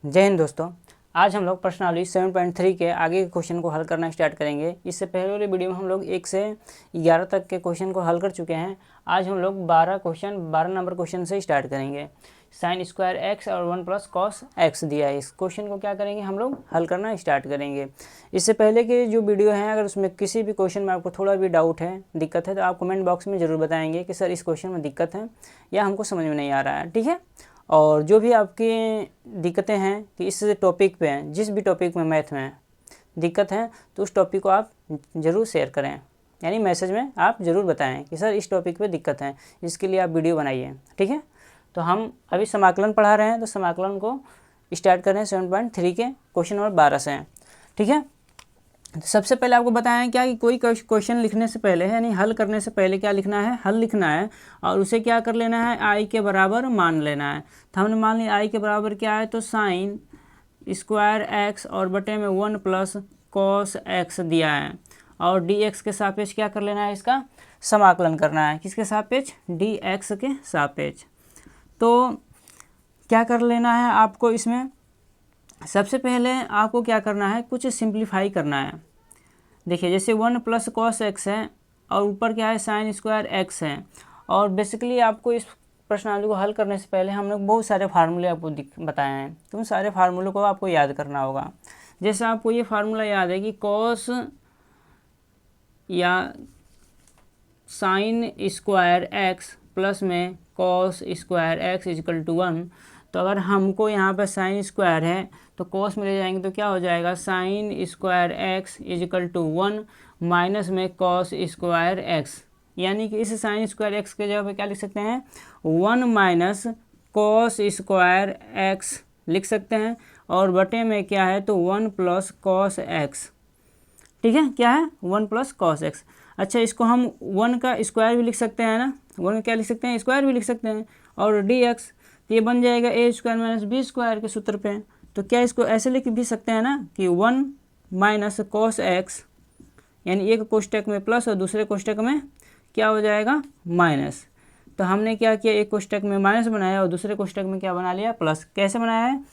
जय हिंद दोस्तों। आज हम लोग प्रश्नावली 7.3 के आगे के क्वेश्चन को हल करना स्टार्ट करेंगे। इससे पहले वाली वीडियो में हम लोग 1 से 11 तक के क्वेश्चन को हल कर चुके हैं। आज हम लोग 12 नंबर क्वेश्चन से स्टार्ट करेंगे। साइन स्क्वायर एक्स और 1 प्लस कॉस एक्स दिया है। इस क्वेश्चन को क्या करेंगे, हम लोग हल करना स्टार्ट करेंगे। इससे पहले के जो वीडियो हैं, अगर उसमें किसी भी क्वेश्चन में आपको थोड़ा भी डाउट है, दिक्कत है, तो आप कमेंट बॉक्स में ज़रूर बताएंगे कि सर इस क्वेश्चन में दिक्कत है या हमको समझ में नहीं आ रहा है। ठीक है। और जो भी आपकी दिक्कतें हैं कि इस टॉपिक पे हैं, जिस भी टॉपिक में मैथ में दिक्कत है, तो उस टॉपिक को आप ज़रूर शेयर करें, यानी मैसेज में आप ज़रूर बताएं कि सर इस टॉपिक पे दिक्कत है, इसके लिए आप वीडियो बनाइए। ठीक है। तो हम अभी समाकलन पढ़ा रहे हैं, तो समाकलन को स्टार्ट करें 7.3 के क्वेश्चन नंबर 12 से। ठीक है। तो सबसे पहले आपको बताएं क्या कि कोई क्वेश्चन लिखने से पहले, यानी हल करने से पहले क्या लिखना है, हल लिखना है और उसे क्या कर लेना है, आई के बराबर मान लेना है। तो हमने मान लिया आई के बराबर क्या है, तो साइन स्क्वायर एक्स और बटे में 1 प्लस कॉस एक्स दिया है और डी एक्स के सापेक्ष क्या कर लेना है, इसका समाकलन करना है। किसके सापेक्ष, डी एक्स के सापेक्ष। तो क्या कर लेना है आपको, इसमें सबसे पहले आपको क्या करना है, कुछ सिंप्लीफाई करना है। देखिए जैसे 1 प्लस कॉस एक्स है और ऊपर क्या है, साइन स्क्वायर एक्स है। और बेसिकली आपको इस प्रश्नावली को हल करने से पहले हम लोग बहुत सारे फार्मूले आपको बताए हैं, तो उन सारे फार्मूलों को आपको याद करना होगा। जैसे आपको ये फार्मूला याद है कि कॉस या साइन स्क्वायर एक्स प्लस में cos square x equal to 1। तो अगर हमको यहाँ पर साइन स्क्वायर है तो कॉस में ले जाएंगे तो क्या हो जाएगा, sine square x equal to 1 minus में कॉस स्क्वायर एक्स। यानी कि इस साइन स्क्वायर एक्स के जगह पे क्या लिख सकते हैं, 1 माइनस कॉस स्क्वायर एक्स लिख सकते हैं और बटे में क्या है, तो 1 प्लस कॉस एक्स। ठीक है, क्या है, 1 प्लस कॉस एक्स। अच्छा, इसको हम 1 का स्क्वायर भी लिख सकते हैं ना, 1 का क्या लिख सकते हैं, स्क्वायर भी लिख सकते हैं। और डी एक्स तो ये बन जाएगा ए स्क्वायर माइनस बी स्क्वायर के सूत्र पे। तो क्या इसको ऐसे लिख भी सकते हैं ना कि 1 माइनस कॉस एक्स, यानी एक कोष्टक में प्लस और दूसरे कोष्टक में क्या हो जाएगा, माइनस। तो हमने क्या किया, एक कोष्टक में माइनस बनाया और दूसरे कोष्टक में क्या बना लिया, प्लस। कैसे बनाया है,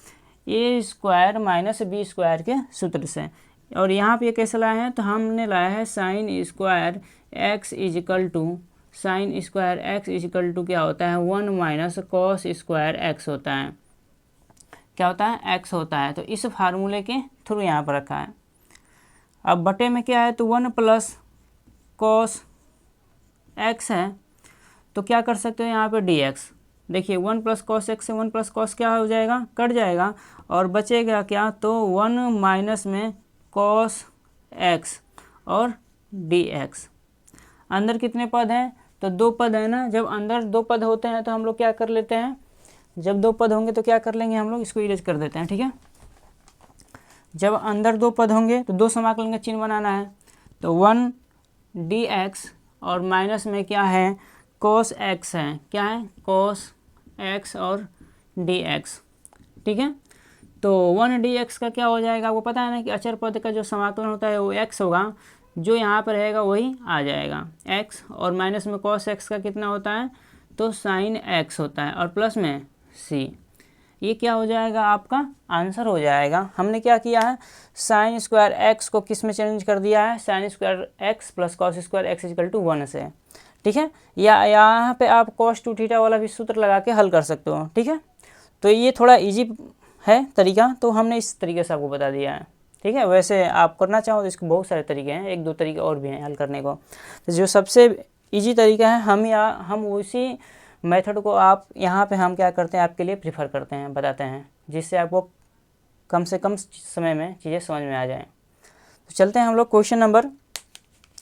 ए स्क्वायर माइनस बी स्क्वायर के सूत्र से। और यहाँ पे कैसे लाया है, तो हमने लाया है sine square x equal to, sine square x equal to क्या होता है, 1 माइनस कॉस स्क्वायर एक्स होता है। क्या होता है, एक्स होता है। तो इस फार्मूले के थ्रू यहाँ पर रखा है। अब बटे में क्या है, तो 1 प्लस कॉस एक्स है, तो क्या कर सकते हो यहाँ पे डी एक्स। देखिए 1 प्लस कॉस एक्स से 1 प्लस कॉस क्या हो जाएगा, कट जाएगा और बचेगा क्या, तो 1 माइनस में कॉस एक्स और डी एक्स। अंदर कितने पद हैं, तो 2 पद है ना। जब अंदर 2 पद होते हैं तो हम लोग क्या कर लेते हैं, जब 2 पद होंगे तो क्या कर लेंगे, हम लोग इसको इरेज कर देते हैं। ठीक है। जब अंदर 2 पद होंगे तो 2 समाकलन का चिन्ह बनाना है। तो 1 डी एक्स और माइनस में क्या है, कॉस एक्स है, क्या है, कॉस एक्स और डी एक्स। ठीक है। तो 1 डी एक्स का क्या हो जाएगा, आपको पता है ना कि अचर पद का जो समाकलन होता है वो एक्स होगा, जो यहाँ पर रहेगा वही आ जाएगा एक्स। और माइनस में कॉस एक्स का कितना होता है, तो साइन एक्स होता है और प्लस में सी। ये क्या हो जाएगा, आपका आंसर हो जाएगा। हमने क्या किया है, साइन स्क्वायर एक्स को किस में चेंज कर दिया है, sine square x plus cos square x equal to 1 से। ठीक है। या यहाँ पे आप कॉस 2 थीटा वाला भी सूत्र लगा के हल कर सकते हो। ठीक है। तो ये थोड़ा ईजी है तरीका, तो हमने इस तरीके से आपको बता दिया है। ठीक है। वैसे आप करना चाहो तो इसके बहुत सारे तरीके हैं, 1-2 तरीके और भी हैं हल करने को। तो जो सबसे इजी तरीका है, हम उसी मेथड को आप यहाँ पे हम क्या करते हैं, आपके लिए प्रीफर करते हैं, बताते हैं, जिससे आपको कम से कम समय में चीज़ें समझ में आ जाएँ। तो चलते हैं हम लोग क्वेश्चन नंबर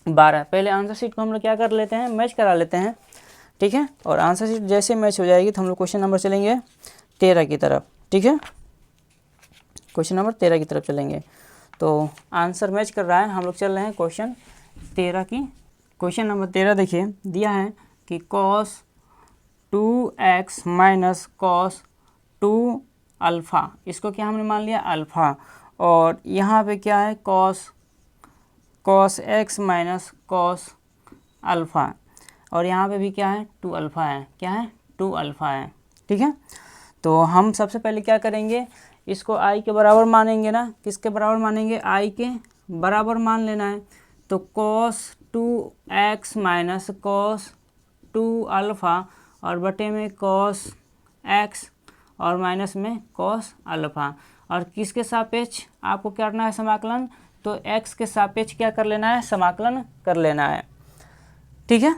12। पहले आंसर शीट को हम लोग क्या कर लेते हैं, मैच करा लेते हैं। ठीक है। और आंसर शीट जैसे मैच हो जाएगी तो हम लोग क्वेश्चन नंबर चलेंगे 13 की तरफ। ठीक है। क्वेश्चन नंबर 13 की तरफ चलेंगे। तो आंसर मैच कर रहा है, हम लोग चल रहे हैं क्वेश्चन 13 की। क्वेश्चन नंबर 13 देखिए दिया है कि cos 2x minus cos 2 alpha, इसको क्या हमने मान लिया अल्फ़ा। और यहाँ पे क्या है, cos x minus cos alpha. और यहाँ पे भी क्या है, 2 अल्फ़ा है, क्या है, 2 अल्फ़ा है। ठीक है। तो हम सबसे पहले क्या करेंगे, इसको आई के बराबर मानेंगे ना, किसके बराबर मानेंगे, आई के बराबर मान लेना है। तो cos 2x minus cos 2 alpha और बटे में cos x और माइनस में cos अल्फ़ा, और किसके सापेक्ष आपको क्या करना है समाकलन, तो x के सापेक्ष क्या कर लेना है, समाकलन कर लेना है। ठीक है,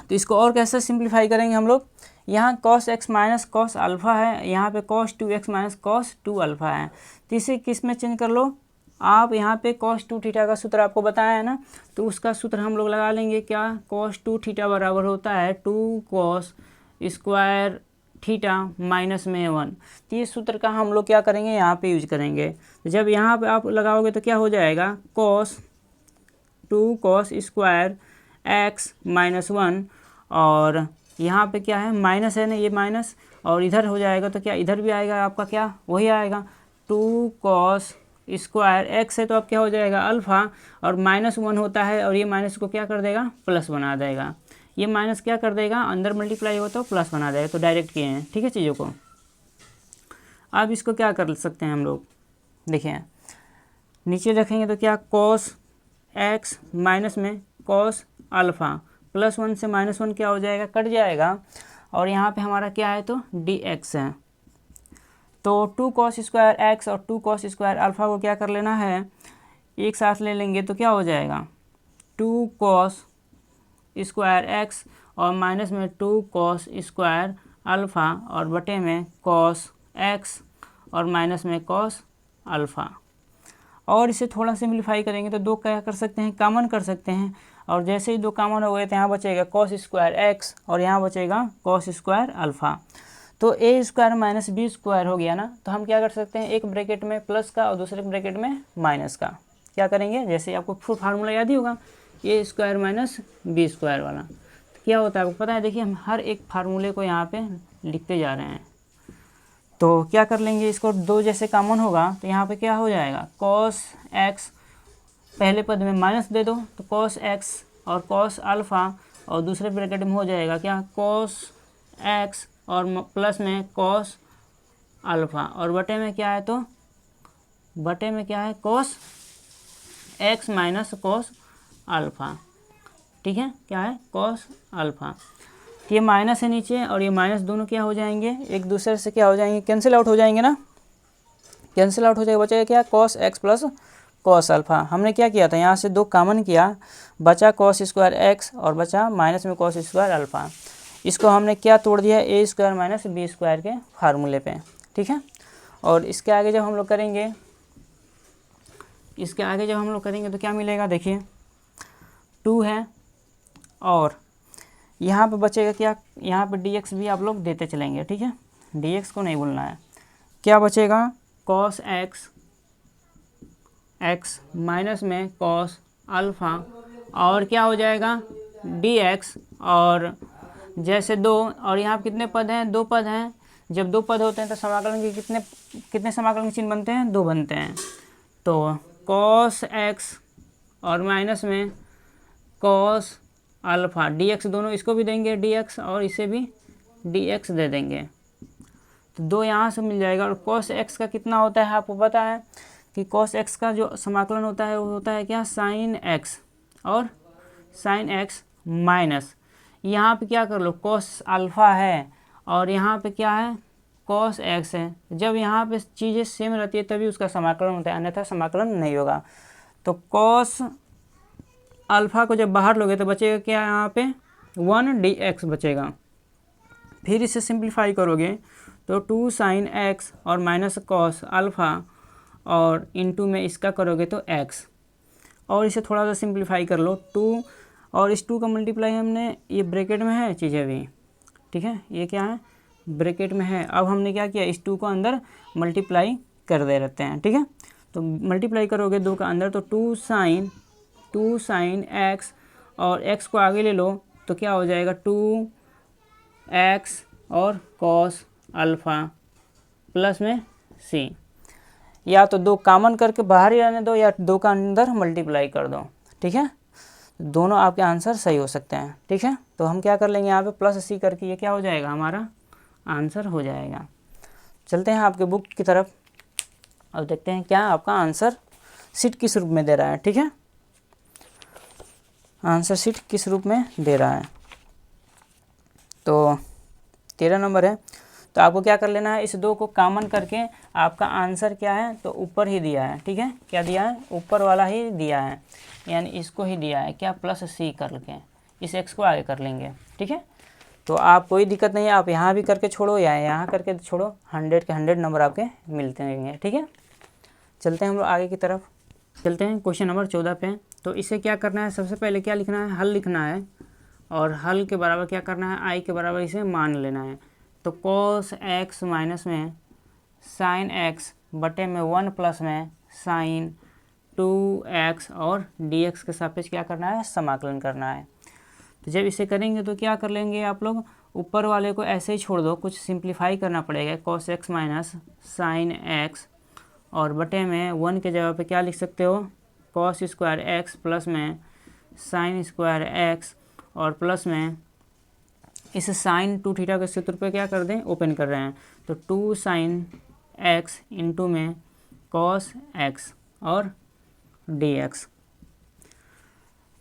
तो इसको और कैसे सिंप्लीफाई करेंगे हम लोग, यहाँ cos x minus cos alpha है, यहाँ पे cos 2x minus cos 2 alpha है, तो इसे किस में चेंज कर लो आप, यहाँ पे cos 2 थीटा का सूत्र आपको बताया है ना, तो उसका सूत्र हम लोग लगा लेंगे, क्या, cos 2 थीटा बराबर होता है 2 cos स्क्वायर थीटा माइनस में 1। तो ये सूत्र का हम लोग क्या करेंगे, यहाँ पे यूज करेंगे। तो जब यहाँ पे आप लगाओगे तो क्या हो जाएगा, cos 2 cos square x minus 1, और यहाँ पे क्या है, माइनस है ना, ये माइनस, और इधर हो जाएगा तो क्या, इधर भी आएगा आपका क्या, वही आएगा 2 cos स्क्वायर x है तो अब क्या हो जाएगा अल्फ़ा, और माइनस 1 होता है, और ये माइनस को क्या कर देगा, प्लस बना देगा, ये माइनस क्या कर देगा, अंदर मल्टीप्लाई हो तो प्लस बना देगा, तो डायरेक्ट किए हैं। ठीक है चीज़ों को, अब इसको क्या कर सकते हैं हम लोग, देखिए नीचे रखेंगे तो क्या, cos x माइनस में cos अल्फ़ा प्लस 1 से माइनस 1 क्या हो जाएगा, कट जाएगा, और यहाँ पे हमारा क्या है तो dx है। तो 2 cos स्क्वायर x और 2 cos स्क्वायर अल्फ़ा को क्या कर लेना है, एक साथ ले लेंगे तो क्या हो जाएगा, 2 cos स्क्वायर x और माइनस में 2 cos स्क्वायर अल्फ़ा और बटे में cos x और माइनस में cos अल्फ़ा, और इसे थोड़ा सिंप्लीफाई करेंगे तो दो क्या कर सकते हैं, कॉमन कर सकते हैं, और जैसे ही दो कॉमन हो गए तो यहाँ बचेगा cos स्क्वायर x और यहाँ बचेगा cos स्क्वायर अल्फ़ा। तो a square minus B square हो गया ना, तो हम क्या कर सकते हैं, एक ब्रैकेट में प्लस का और दूसरे ब्रैकेट में माइनस का क्या करेंगे, जैसे आपको फुल फार्मूला याद ही होगा, a square minus B square वाला, तो क्या होता है आपको पता है, देखिए हम हर एक फार्मूले को यहाँ पे लिखते जा रहे हैं। तो क्या कर लेंगे, इसको दो जैसे कॉमन होगा तो यहाँ पे क्या हो जाएगा, cos x पहले पद में माइनस दे दो तो cos x और cos अल्फ़ा, और दूसरे ब्रैकेट में हो जाएगा क्या, cos x और प्लस में cos अल्फ़ा, और बटे में क्या है, तो बटे में क्या है, cos x minus cos alpha. ठीक है, क्या है, cos अल्फ़ा। ये माइनस है नीचे, और ये माइनस दोनों क्या हो जाएंगे, एक दूसरे से क्या हो जाएंगे, कैंसिल आउट हो जाएंगे ना, कैंसिल आउट हो जाएगा, बचेगा क्या, cos x plus cos alpha. हमने क्या किया था, यहाँ से दो कॉमन किया, बचा cos स्क्वायर x और बचा माइनस में cos स्क्वायर अल्फ़ा। इसको हमने क्या तोड़ दिया, a square minus B square के फार्मूले पे। ठीक है, और इसके आगे जब हम लोग करेंगे, इसके आगे जब हम लोग करेंगे तो क्या मिलेगा, देखिए 2 है, और यहाँ पे बचेगा क्या, यहाँ पे dx भी आप लोग देते चलेंगे। ठीक है, dx को नहीं भूलना है, क्या बचेगा, cos x माइनस में cos अल्फ़ा, और क्या हो जाएगा dx, और जैसे दो, और यहाँ पे कितने पद हैं, दो पद हैं, जब दो पद होते हैं तो समाकलन के कितने समाकलन के चिन्ह बनते हैं, दो बनते हैं। तो cos x और माइनस में cos अल्फ़ा dx, दोनों इसको भी देंगे dx और इसे भी dx दे देंगे, तो दो यहाँ से मिल जाएगा। और cos x का कितना होता है आपको पता है कि cos x का जो समाकलन होता है वो होता है क्या, sin x, और sin x माइनस, यहाँ पे क्या कर लो, cos अल्फ़ा है और यहाँ पे क्या है, cos x है। जब यहाँ पे चीज़ें सेम रहती है तभी उसका समाकलन होता है, अन्यथा समाकलन नहीं होगा। तो cos अल्फ़ा को जब बाहर लोगे तो बचेगा क्या, यहाँ पे 1 dx बचेगा। फिर इसे सिंप्लीफाई करोगे तो 2 sin x और माइनस cos अल्फ़ा, और इनटू में इसका करोगे तो x, और इसे थोड़ा सा सिंप्लीफाई कर लो 2, और इस 2 का मल्टीप्लाई हमने, ये ब्रैकेट में है चीज़ें भी, ठीक है, ये क्या है, ब्रैकेट में है। अब हमने क्या किया, इस 2 को अंदर मल्टीप्लाई कर दे रहते हैं। ठीक है, तो मल्टीप्लाई करोगे 2 का अंदर तो 2 sin x, और x को आगे ले लो तो क्या हो जाएगा, 2x और cos अल्फ़ा प्लस में c, या तो दो कॉमन करके बाहर ही रहने दो या 2 का अंदर मल्टीप्लाई कर दो। ठीक है, दोनों आपके आंसर सही हो सकते हैं। ठीक है, तो हम क्या कर लेंगे, यहाँ पे प्लस c करके ये क्या हो जाएगा हमारा आंसर हो जाएगा। चलते हैं आपके बुक की तरफ, अब देखते हैं क्या आपका आंसर शीट किस रूप में दे रहा है। ठीक है, आंसर शीट किस रूप में दे रहा है। तो 13 नंबर है, तो आपको क्या कर लेना है, इस दो को कॉमन करके आपका आंसर क्या है, तो ऊपर ही दिया है। ठीक है, क्या दिया है, ऊपर वाला ही दिया है, यानी इसको ही दिया है क्या, +c करके इस x को आगे कर लेंगे। ठीक है, तो आप कोई दिक्कत नहीं है, आप यहाँ भी करके छोड़ो या यहाँ करके छोड़ो, 100 के 100 नंबर आपके मिलते रहेंगे। ठीक है, चलते हैं हम लोग आगे की तरफ, चलते हैं क्वेश्चन नंबर 14 पे। तो इसे क्या करना है, सबसे पहले क्या लिखना है, हल लिखना है, और हल के बराबर क्या करना है, i के बराबर इसे मान लेना है। तो cos x माइनस में sin x बटे में 1 प्लस में sin 2x और dx के सापेक्ष क्या करना है, समाकलन करना है। तो जब इसे करेंगे तो क्या कर लेंगे आप लोग, ऊपर वाले को ऐसे ही छोड़ दो, कुछ सिंप्लीफाई करना पड़ेगा, cos x minus sin x और बटे में 1 के जगह पे क्या लिख सकते हो, cos स्क्वायर x प्लस में sin स्क्वायर x और प्लस में इस साइन 2 थीटा के सूत्र पे क्या कर दें, ओपन कर रहे हैं, तो 2 sin x इंटू में cos x और dx।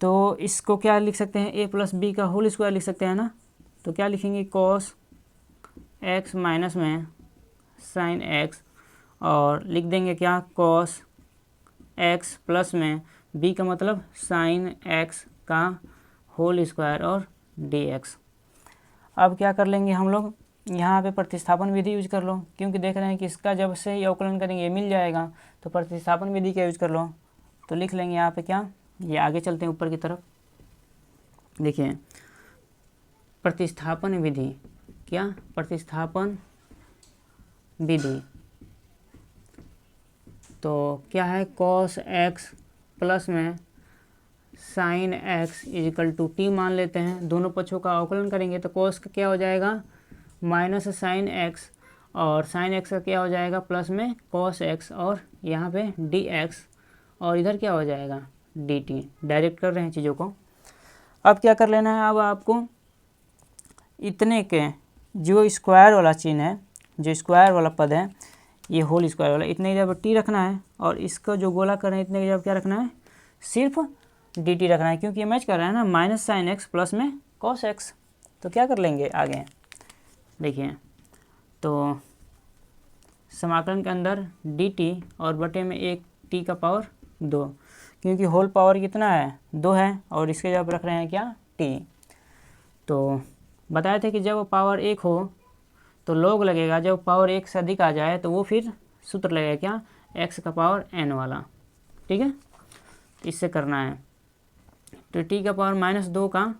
तो इसको क्या लिख सकते हैं, a प्लस बी का होल स्क्वायर लिख सकते हैं ना। तो क्या लिखेंगे, cos x माइनस में sin x और लिख देंगे क्या, cos x प्लस में b का मतलब sin x का होल स्क्वायर और dx। अब क्या कर लेंगे हम लोग, यहाँ पे प्रतिस्थापन विधि यूज कर लो, क्योंकि देख रहे हैं कि इसका जब से अवकलन करेंगे ये मिल जाएगा, तो प्रतिस्थापन विधि का यूज कर लो। तो लिख लेंगे यहाँ पे क्या, ये आगे चलते हैं ऊपर की तरफ, देखिए प्रतिस्थापन विधि, क्या प्रतिस्थापन विधि, तो क्या है, cos x प्लस में sin x equal to T मान लेते हैं, दोनों पक्षों का अवकलन करेंगे तो cos का क्या हो जाएगा, माइनस sin x और sin x का क्या हो जाएगा, प्लस में cos x और यहाँ पे dx और इधर क्या हो जाएगा dt। डायरेक्ट कर रहे हैं चीज़ों को। अब क्या कर लेना है, अब आपको इतने के जो स्क्वायर वाला चिन्ह है, जो स्क्वायर वाला पद है, ये होल स्क्वायर वाला, इतने की जगह टी रखना है, और इसका जो गोला कर रहे हैं इतने की जगह क्या रखना है, सिर्फ dt रखना है, क्योंकि ये मैच कर रहा है ना, माइनस साइन एक्स प्लस में cos x। तो क्या कर लेंगे आगे, देखिए तो समाकलन के अंदर dt और बटे में एक t का पावर 2, क्योंकि होल पावर कितना है, 2 है, और इसके जब रख रहे हैं क्या, t। तो बताए थे कि जब पावर 1 हो तो log लगेगा, जब पावर 1 से अधिक आ जाए तो वो फिर सूत्र लगेगा क्या, x का पावर n वाला। ठीक है, इससे करना है। तो t का पावर -2 का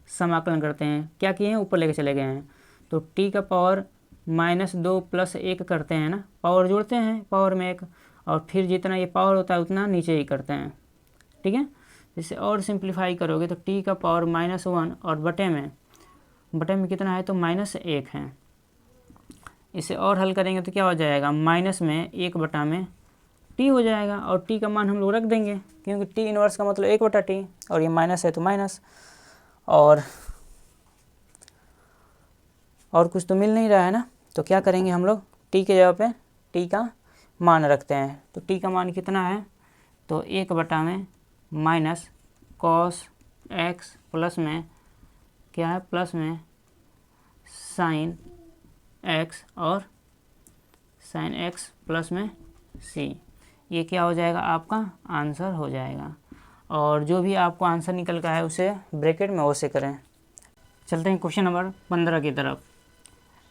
समाकलन करते हैं, क्या किए हैं, ऊपर लेके चले गए हैं, तो t का पावर -2 प्लस 1 करते हैं ना, पावर जोड़ते हैं पावर में 1, और फिर जितना ये पावर होता है उतना नीचे ही करते हैं। ठीक है, इसे और सिंप्लीफाई करोगे तो t का पावर -1 और बटे में कितना है, तो -1 है। इसे और हल करेंगे तो क्या हो जाएगा, माइनस में 1 बटा में t हो जाएगा, और t का मान हम लोग रख देंगे, क्योंकि t इनवर्स का मतलब 1 बटा t, और ये माइनस है तो माइनस, और कुछ तो मिल नहीं रहा है ना। तो क्या करेंगे हम लोग, t के जगह पे t का मान रखते हैं, तो t का मान कितना है, तो 1 बटा में माइनस cos x प्लस में क्या है, प्लस में sin x और sin x प्लस में c, ये क्या हो जाएगा, आपका आंसर हो जाएगा। और जो भी आपको आंसर निकल का है उसे ब्रैकेट में ओ से करें। चलते हैं क्वेश्चन नंबर 15 की तरफ।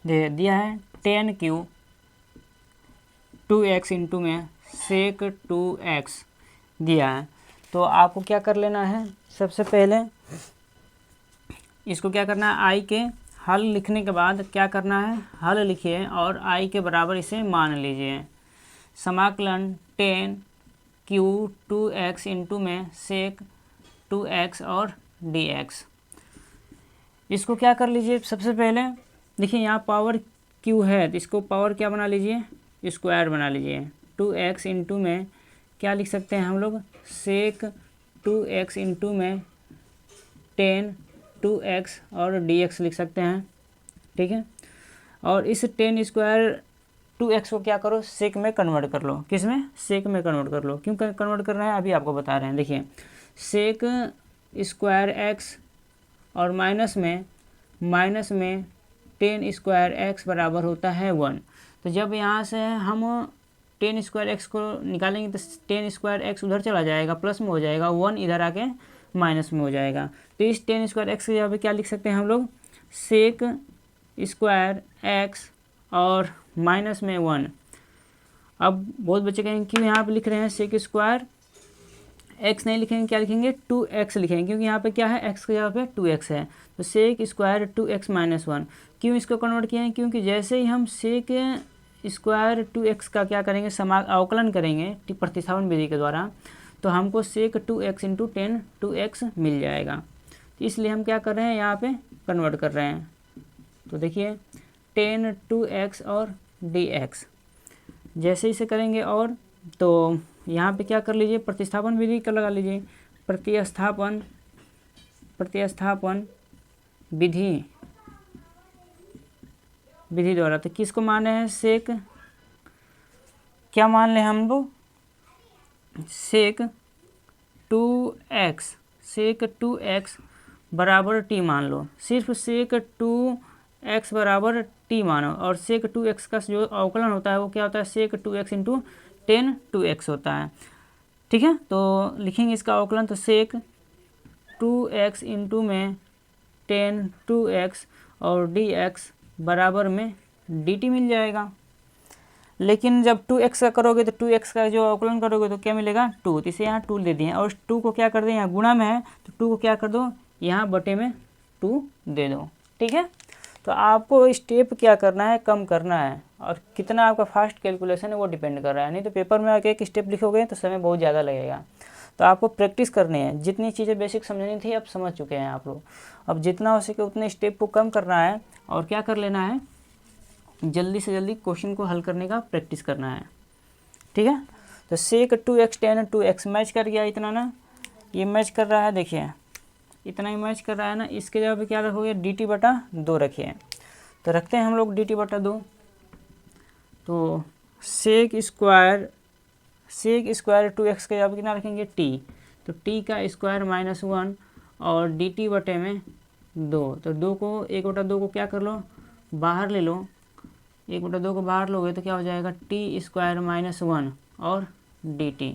दिया है 10³ 2x इंटू में sec 2x दिया है। तो आपको क्या कर लेना है, सबसे पहले इसको क्या करना है, i के हल लिखने के बाद क्या करना है, हल लिखिए और i के बराबर इसे मान लीजिए। समाकलन 10³ 2x इंटू में sec 2x और dx। इसको क्या कर लीजिए, सबसे पहले देखिए यहाँ पावर q है, तो इसको पावर क्या बना लीजिए, स्क्वायर बना लीजिए। 2x इंटू में क्या लिख सकते हैं हम लोग, sec 2x इंटू में 10 2x और dx लिख सकते हैं। ठीक है, और इस टेन स्क्वायर 2x को क्या करो, सेक में कन्वर्ट कर लो। किस में? सेक में कन्वर्ट कर लो। क्यों कन्वर्ट कर रहे हैं अभी आपको बता रहे हैं। देखिए सेक स्क्वायर एक्स और माइनस में टेन स्क्वायर एक्स बराबर होता है 1। तो जब यहाँ से हम टेन स्क्वायर एक्स को निकालेंगे तो टेन स्क्वायर एक्स उधर चला जाएगा, प्लस में हो जाएगा, 1 इधर आके माइनस में हो जाएगा। तो इस टेन स्क्वायर एक्स के जगह पे क्या लिख सकते हैं हम लोग, सेक स्क्वायर एक्स और माइनस में 1। अब बहुत बच्चे कहेंगे क्यों यहाँ पे लिख रहे हैं सेक स्क्वायर एक्स नहीं लिखेंगे, क्या लिखेंगे 2x लिखेंगे, क्योंकि यहाँ पे क्या है x की जगह पे 2x है। तो सेक स्क्वायर 2x माइनस 1। क्यों इसको कन्वर्ट किए हैं, क्योंकि जैसे ही हम सेक स्क्वायर 2x का क्या करेंगे, अवकलन करेंगे प्रतिस्थापन विधि के द्वारा, तो हमको सेक 2x इंटू 10 2x मिल जाएगा। तो इसलिए हम क्या कर रहे हैं, यहाँ पे कन्वर्ट कर रहे हैं। तो देखिए 10 2x और dx जैसे इसे करेंगे, और तो यहाँ पे क्या कर लीजिए, प्रतिस्थापन विधि का लगा लीजिए। प्रतिस्थापन विधि द्वारा। तो किसको मान रहे हैं, सेक क्या मान लें हम लोग, सेक 2x बराबर टी मान लो। सिर्फ सेक 2x बराबर टी मानो, और सेक 2x का जो अवकलन होता है वो क्या होता है, सेक 2x इंटू 10 2x होता है। ठीक है, तो लिखेंगे इसका अवकलन, तो सेक 2x इंटू में 10 2x और dx बराबर में dt मिल जाएगा। लेकिन जब 2x का करोगे तो 2x का जो अवकलन करोगे तो क्या मिलेगा, 2। तो इसे यहाँ 2 दे दिए, और 2 को क्या कर दें, यहाँ गुणा में है तो 2 को क्या कर दो, यहाँ बटे में 2 दे दो। ठीक है, तो आपको स्टेप क्या करना है, कम करना है, और कितना आपका फास्ट कैलकुलेशन है वो डिपेंड कर रहा है। नहीं तो पेपर में आके एक स्टेप लिखोगे तो समय बहुत ज़्यादा लगेगा। तो आपको प्रैक्टिस करनी है। जितनी चीज़ें बेसिक समझनी थी अब समझ चुके हैं आप लोग। अब जितना हो सके उतने स्टेप को कम करना है, और क्या कर लेना है, जल्दी से जल्दी क्वेश्चन को हल करने का प्रैक्टिस करना है। ठीक है, तो सेक 2x 10 2x मैच कर गया इतना ना, ये मैच कर रहा है, देखिए इतना ही मैच कर रहा है ना। इसके जगह पे क्या रखोगे, dt बटा 2 रखिए। तो रखते हैं हम लोग dt बटा 2। तो सेक स्क्वायर 2x के जगह पे कितना रखेंगे, t। तो t का स्क्वायर माइनस 1 और dt बटे में 2। तो 2 को 1 बटा 2 को क्या कर लो, बाहर ले लो। 1 बटा 2 को बाहर लोगे तो क्या हो जाएगा, टी स्क्वायर माइनस 1 और dt।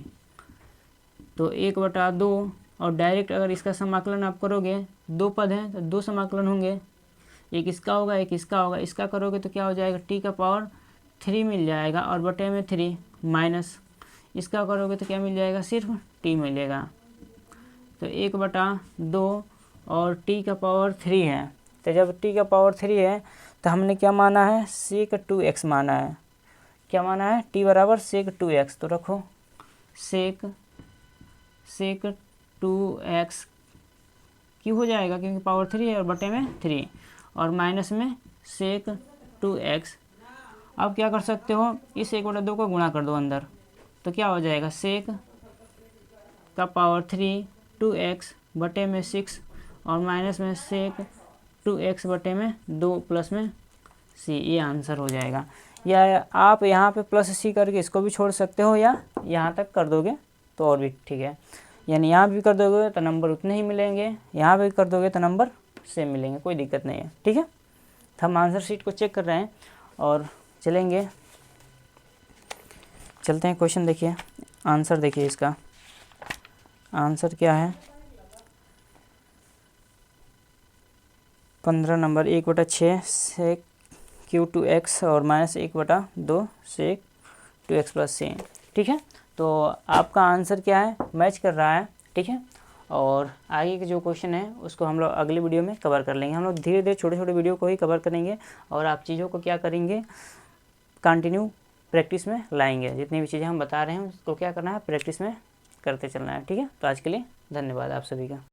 तो 1 बटा 2, और डायरेक्ट अगर इसका समाकलन आप करोगे, 2 पद हैं तो 2 समाकलन होंगे, एक इसका होगा एक इसका होगा। इसका करोगे तो क्या हो जाएगा, t का पावर 3 मिल जाएगा, और बटे में 3 माइनस इसका करोगे तो क्या मिल जाएगा, सिर्फ t मिलेगा। तो 1 बटा 2 और t का पावर 3 है। तो जब t का पावर 3 है तो हमने क्या माना है, सेक 2x माना है। क्या माना है, t बराबर सेक 2x। तो रखो सेक 2x क्यों हो जाएगा, क्योंकि पावर 3 है और बटे में 3, और माइनस में सेक 2x। अब क्या कर सकते हो, इस 1 बटा 2 को गुणा कर दो अंदर, तो क्या हो जाएगा, सेक का पावर 3 2x बटे में 6, और माइनस में सेक 2x बटे में 2 प्लस में c। ये आंसर हो जाएगा। या आप यहाँ पे प्लस c करके इसको भी छोड़ सकते हो, या यहाँ तक कर दोगे तो और भी ठीक है। यानी यहाँ भी कर दोगे तो नंबर उतने ही मिलेंगे, यहाँ भी कर दोगे तो नंबर सेम मिलेंगे, कोई दिक्कत नहीं है। ठीक है, तो हम आंसर शीट को चेक कर रहे हैं और चलते हैं क्वेश्चन। देखिए आंसर, देखिए इसका आंसर क्या है, 15 नंबर 1/6 सेक q2x और माइनस 1/2 सेक 2x प्लस c। ठीक है, तो आपका आंसर क्या है, मैच कर रहा है। ठीक है, और आगे के जो क्वेश्चन है उसको हम लोग अगले वीडियो में कवर कर लेंगे। हम लोग धीरे धीरे छोटे छोटे वीडियो को ही कवर करेंगे, और आप चीज़ों को क्या करेंगे, कंटिन्यू प्रैक्टिस में लाएंगे। जितनी भी चीज़ें हम बता रहे हैं उसको क्या करना है, प्रैक्टिस में करते चलना है। ठीक है, तो आज के लिए धन्यवाद आप सभी का।